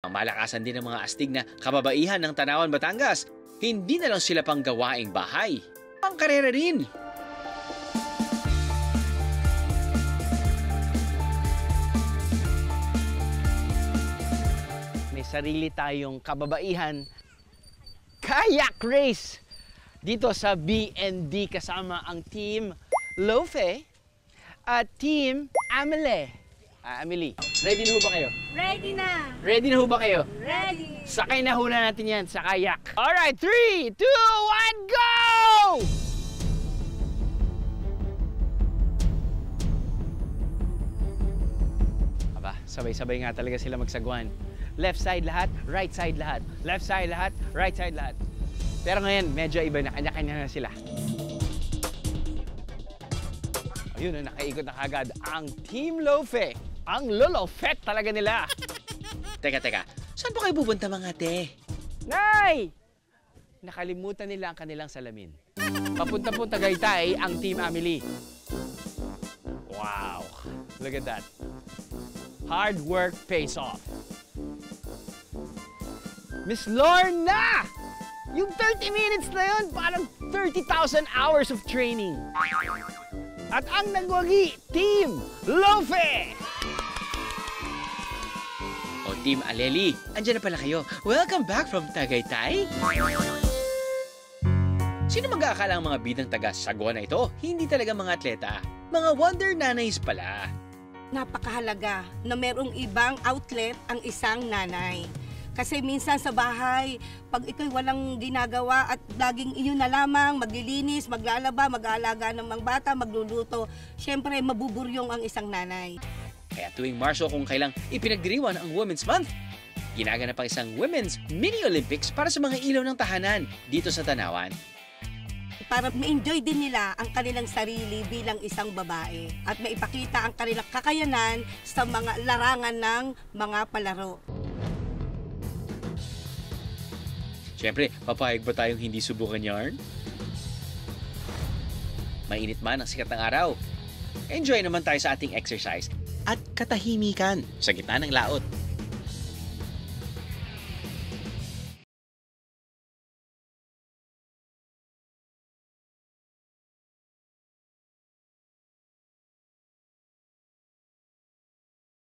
Ang malakasan din ng mga astig na kababaihan ng Tanawan, Batangas. Hindi na lang sila pang gawaing bahay. Pangkarera rin. May sarili tayong kababaihan kayak race dito sa BND kasama ang Team Lofe at Team Amelie. Amelie, ready na ho ba kayo? Ready na! Ready na ho ba kayo? Ready! Sakay na hula natin yan sa kayak. Alright, 3, 2, 1, go! Aba, sabay-sabay nga talaga sila magsagwan. Left side lahat, right side lahat. Left side lahat, right side lahat. Pero ngayon, medyo iba na, kanya-kanya na sila. Ayun na, nakaikot na kagad ang Team Lofe. Ang lolofet talaga nila. Teka, saan po kayo pupunta mga ate? Nay! Nakalimutan nila ang kanilang salamin. Papunta po Tagaytay ang Team Amelie. Wow! Look at that. Hard work pays off. Miss Lorna! Yung 30 minutes na yun, parang 30,000 hours of training. At ang nagwagi, Team Lofe! O Team Aleli, andyan na pala kayo. Welcome back from Tagaytay. Sino mag-aakala ang mga bidang taga-sagwa na ito? Hindi talaga mga atleta. Mga wonder nanays pala. Napakahalaga na merong ibang outlet ang isang nanay. Kasi minsan sa bahay, pag ikaw'y walang ginagawa at laging iyon na lamang, maglilinis, maglalaba, mag-aalaga ng mga bata, magluluto, syempre mabuburyong ang isang nanay. Kaya tuwing Marso kung kailang ipinagdiriwan ang Women's Month, ginaganap ang isang Women's Mini Olympics para sa mga ilaw ng tahanan dito sa Tanawan. Para ma-enjoy din nila ang kanilang sarili bilang isang babae at maipakita ang kanilang kakayanan sa mga larangan ng mga palaro. Siyempre, papayag ba tayong hindi subukan yarn? Mainit man ang sikat ng araw. Enjoy naman tayo sa ating exercise at katahimikan sa gitna ng laot.